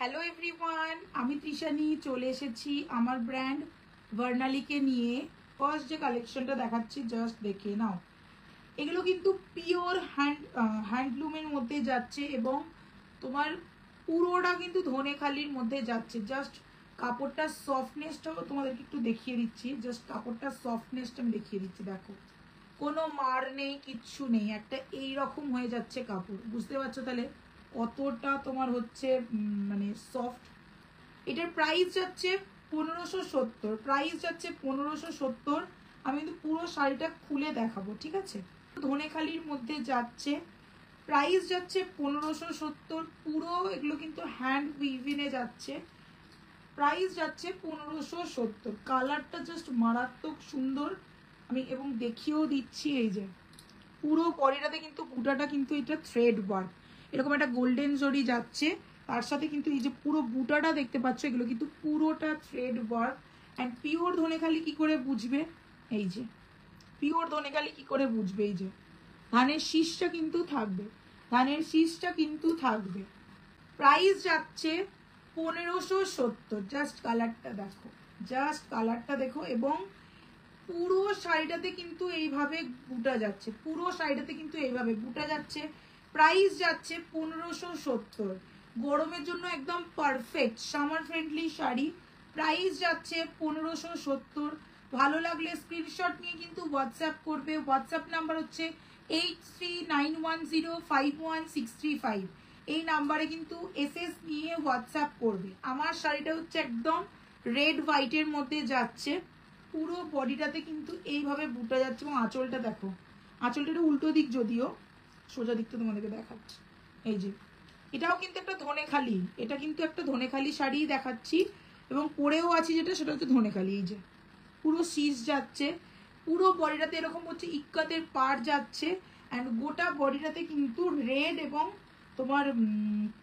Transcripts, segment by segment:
Hello everyone, আমি তৃষানি চলে এসেছি আমার ব্র্যান্ড ভার্নালিকে নিয়ে। ফার্স্ট যে কালেকশনটা দেখাচ্ছি জাস্ট দেখে নাও। এগুলো কিন্তু পিওর হ্যান্ডলুমের মধ্যে যাচ্ছে এবং তোমার পুরোটা কিন্তু ধনেখালির মধ্যে যাচ্ছে। জাস্ট কাপড়টার সফটনেসটাও তোমাদেরকে একটু দেখিয়ে দিচ্ছি। জাস্ট কাপড়টার সফটনেসটা আমি দেখিয়ে দিচ্ছি। দেখো, কোনো মার নেই, কিচ্ছু নেই, একটা এইরকম হয়ে যাচ্ছে কাপড়। বুঝতে পারছো তাহলে কতটা তোমার হচ্ছে মানে সফট। এটার প্রাইস যাচ্ছে 1570, প্রাইস যাচ্ছে 1570। আমি কিন্তু পুরো শাড়িটা খুলে দেখাবো, ঠিক আছে? ধনেখালির মধ্যে যাচ্ছে, প্রাইস যাচ্ছে 1570 পুরো। এগুলো কিন্তু হ্যান্ড উইভিনে যাচ্ছে, প্রাইস যাচ্ছে 1570। কালারটা জাস্ট মারাত্মক সুন্দর। আমি এবং দেখিয়েও দিচ্ছি, এই যে পুরো বডিটাতে কিন্তু বুটাটা কিন্তু এটা থ্রেড ওয়ার্ক, এরকম একটা গোল্ডেন জরি যাচ্ছে। তার সাথে কিন্তু এই যে পুরো বুটাটা দেখতে পাচ্ছ, এগুলো কিন্তু পুরোটা thread work. And pure Dhaniakhali কি করে বুঝবে, এই যে পিওর ধনেখালি কি করে বুঝবে, এই যে ধানের শীষটা কিন্তু থাকবে, ধানের শীষটা কিন্তু থাকবে। প্রাইস যাচ্ছে 1570। জাস্ট কালারটা দেখো, জাস্ট কালারটা দেখো। এবং পুরো শাড়িটাতে কিন্তু এইভাবে বুটা যাচ্ছে, পুরো শাড়িটাতে কিন্তু এইভাবে বুটা যাচ্ছে। প্রাইস যাচ্ছে 1570। গরমের জন্য একদম perfect summer friendly sari. Price যাচ্ছে 1570। ভালো লাগলে স্ক্রিনশট নিয়ে কিন্তু হোয়াটসঅ্যাপ করবে। হোয়াটসঅ্যাপ নাম্বার হচ্ছে 8391051635। এই নাম্বারে কিন্তু এসএস নিয়ে হোয়াটসঅ্যাপ করবে। আমার শাড়িটা হচ্ছে একদম রেড হোয়াইটের মধ্যে যাচ্ছে, পুরো বডিটাতে কিন্তু এইভাবে বুটা যাচ্ছে। এবং আঁচলটা দেখো, আঁচলটা একটু উল্টো দিক, যদিও সোজা দিকটা তোমাদেরকে দেখাচ্ছি। এই যে এটাও কিন্তু একটা ধনেখালি, এটা কিন্তু একটা ধনেখালি শাড়ি দেখাচ্ছি এবং পরেও আছি যেটা, সেটা হচ্ছে ধনেখালি। এই যে পুরো শীষ যাচ্ছে, পুরো বডিটাতে এরকম হচ্ছে ইক্কাতের পাড় যাচ্ছে। অ্যান্ড গোটা বডিটাতে কিন্তু রেড এবং তোমার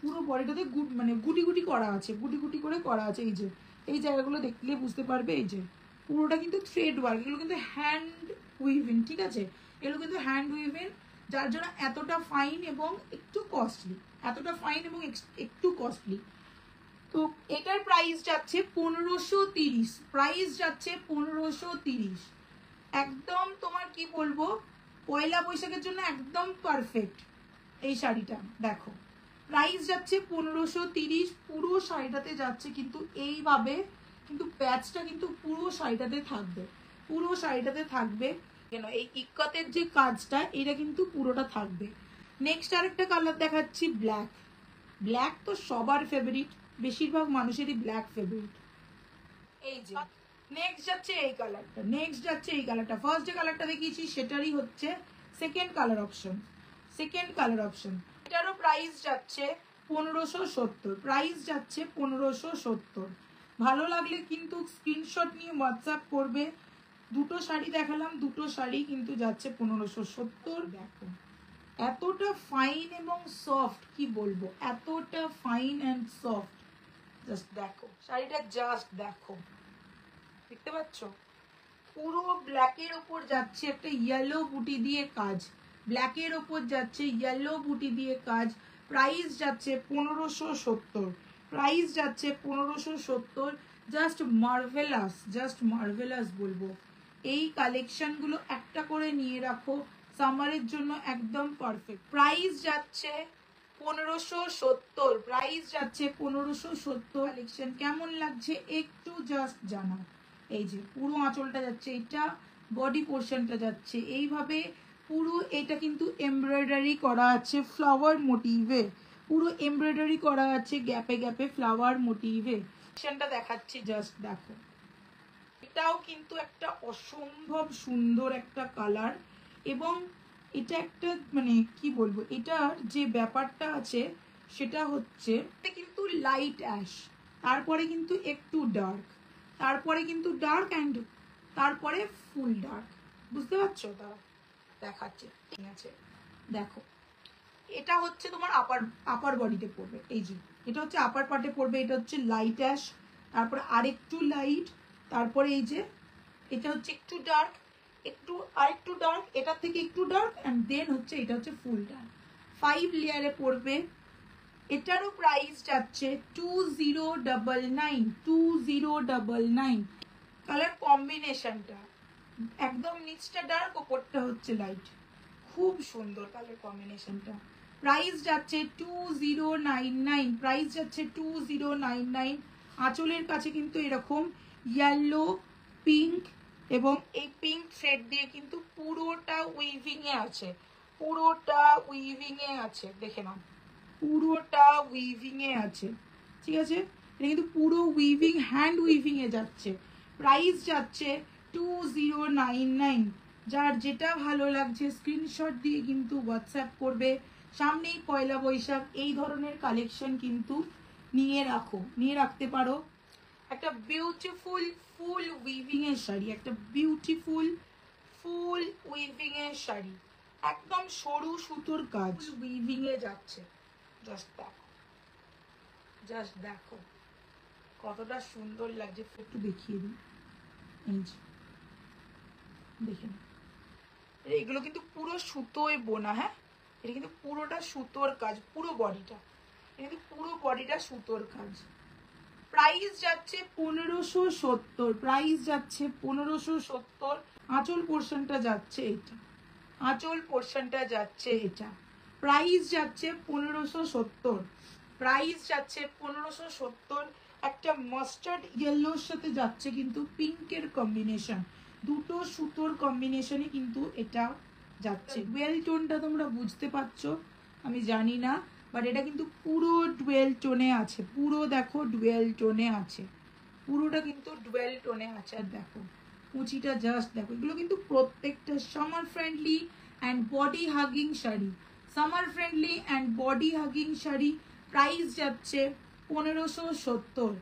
পুরো বডিটাতে মানে গুটি গুটি করা আছে, গুটি গুটি করে করা আছে। এই যে এই জায়গাগুলো দেখলে বুঝতে পারবে, এই যে পুরোটা কিন্তু থ্রেড ওয়ার্ক। এগুলো কিন্তু হ্যান্ড উইভিং, ঠিক আছে? এগুলো কিন্তু হ্যান্ড উইভিং, যার জন্য এতটা ফাইন এবং একটু কস্টলি, এতটা ফাইন এবং একটু কস্টলি। তো এটার প্রাইস যাচ্ছে 1530, প্রাইস যাচ্ছে 1530। একদম তোমার কি বলবো, পয়লা বৈশাখের জন্য একদম পারফেক্ট এই শাড়িটা। দেখো প্রাইস যাচ্ছে 1530। পুরো শাড়িটাতে যাচ্ছে কিন্তু এইভাবে, কিন্তু প্যাচটা কিন্তু পুরো শাড়িটাতে থাকবে, পুরো শাড়িটাতে থাকবে। কেন এই ইক্কাতের যে কাজটা, এটা কিন্তু পুরোটা থাকবে। নেক্সট আরেকটা কালার দেখাচ্ছি, ব্ল্যাক। ব্ল্যাক তো সবার ফেভারিট, বেশিরভাগ মানুষেরই ব্ল্যাক ফেভারিট। এই যে নেক্সট যাচ্ছে এই কালারটা, নেক্সট যাচ্ছে এই কালারটা। ফার্স্ট যে কালারটা দেখিয়েছি সেটারই হচ্ছে second colour option, second colour option. এটারও প্রাইস যাচ্ছে 1570, প্রাইস যাচ্ছে 1570। ভালো লাগলে কিন্তু স্ক্রিনশট নিয়ে হোয়াটসঅ্যাপ করবে। দুটো শাড়ি দেখালাম, দুটো শাড়ি কিন্তু যাচ্ছে 1570। দেখো এতটা ফাইন এবং সফট, কি বলবো, এতটা ফাইন অ্যান্ড সফট। জাস্ট দেখো শাড়িটা, জাস্ট দেখো, দেখতে পাচ্ছ পুরো ব্ল্যাকের ওপর যাচ্ছে একটা ইয়েলো বুটি দিয়ে কাজ, ব্ল্যাকের ওপর যাচ্ছে ইয়েলো বুটি দিয়ে কাজ। প্রাইস যাচ্ছে 1570, প্রাইস যাচ্ছে 1570। জাস্ট মার্ভেলাস, জাস্ট মার্ভেলাস বলবো। এই কালেকশনগুলো একটা করে নিয়ে রাখো, সামারের জন্য একদম পারফেক্ট। প্রাইস যাচ্ছে 1570, প্রাইস যাচ্ছে 1570। কালেকশন কেমন লাগছে একটু জাস্ট জানাও। এই যে পুরো আঁচলটা যাচ্ছে, এটা বডি পোর্শনটা যাচ্ছে এইভাবে পুরো। এটা কিন্তু এমব্রয়ডারি করা আছে ফ্লাওয়ার মোটিভে, পুরো এমব্রয়ডারি করা আছে গ্যাপে গ্যাপে ফ্লাওয়ার মোটিভে। সেটা দেখাচ্ছি, জাস্ট দেখো। এটাও কিন্তু একটা অসম্ভব সুন্দর একটা কালার। এবং এটা একটা মানে কি বলবো, এটার যে ব্যাপারটা আছে সেটা হচ্ছে কিন্তু লাইট অ্যাশ, তারপরে কিন্তু একটু ডার্ক, তারপরে কিন্তু ডার্ক অ্যান্ড তারপরে ফুল ডার্ক। বুঝতে পারছো? তারা দেখাচ্ছে, ঠিক আছে? দেখো এটা হচ্ছে তোমার আপার আপার বডিতে পড়বে, এই যে এটা হচ্ছে আপার পার্টে পড়বে। এটা হচ্ছে লাইট অ্যাশ, তারপরে আরেকটু লাইট, তারপরে এই যে এটা হচ্ছে একটু ডার্ক, একটু আরেকটু ডার্ক, এটার থেকে একটু ডার্ক, অ্যান্ড দেন হচ্ছে এটা হচ্ছে ফুল ডার্ক। 5 লেয়ারে পড়বে, এটারও প্রাইস যাচ্ছে 2099, 2099। কালার কম্বিনেশনটা একদম নিচটা ডার্ক, ওপরটা হচ্ছে লাইট, খুব সুন্দর কালার কম্বিনেশনটা। প্রাইস যাচ্ছে 2099, প্রাইস যাচ্ছে 2099। আঁচলের কাছে কিন্তু এরকম ইয়েলো, পিঙ্ক এবং এই পিঙ্ক থ্রেড দিয়ে কিন্তু পুরোটা উইভিং এ আছে, পুরোটা উইভিং এ আছে, দেখে নাও পুরোটা উইভিং এ আছে, ঠিক আছে। এটা কিন্তু পুরো উইভিং, হ্যান্ড উইভিং এ যাচ্ছে। প্রাইস যাচ্ছে 2099। যার যেটা ভালো লাগছে স্ক্রিনশট দিয়ে কিন্তু হোয়াটসঅ্যাপ করবে। সামনেই পয়লা বৈশাখ, এই ধরনের কালেকশন কিন্তু নিয়ে রাখো, নিয়ে রাখতে পারো। একটা বিউটিফুল ফুল উইভিং এর শাড়ি, একটা বিউটিফুল ফুল উইভিং এর শাড়ি, একদম সরু সুতোর কাজ উইভিং এ যাচ্ছে। জাস্ট দেখো, জাস্ট দেখো কতটা সুন্দর লাগছে। একটু দেখিয়ে দিই, এই যে দেখেন, এগুলো কিন্তু পুরো সুতোয় বোনা, হ্যাঁ এটা কিন্তু পুরোটা সুতোর কাজ, পুরো বডিটা, এটা কিন্তু পুরো বডিটা সুতোর কাজ। প্রাইস যাচ্ছে 1570, প্রাইস যাচ্ছে 1570। আঁচল পোর্শনটা যাচ্ছে এটা, আঁচল পোর্শনটা যাচ্ছে এটা। প্রাইস যাচ্ছে 1570, প্রাইস যাচ্ছে 1570। একটা মাস্টার্ড ইয়েলোর সাথে যাচ্ছে কিন্তু পিঙ্কের কম্বিনেশন, দুটো সুতোর কম্বিনেশনে কিন্তু এটা যাচ্ছে। ডুয়েল টোনটা তোমরা বুঝতে পারছো আমি জানি না, বাট এটা কিন্তু পুরো ডুয়েল টোনে আছে, পুরো দেখো ডুয়েল টোনে আছে, পুরোটা কিন্তু ডুয়েল টোনে আছে। আর দেখো কুচিটা জাস্ট দেখো, এগুলো কিন্তু প্রত্যেকটা summer friendly and body hugging sari, summer friendly and body hugging sari. Price যাচ্ছে 1570,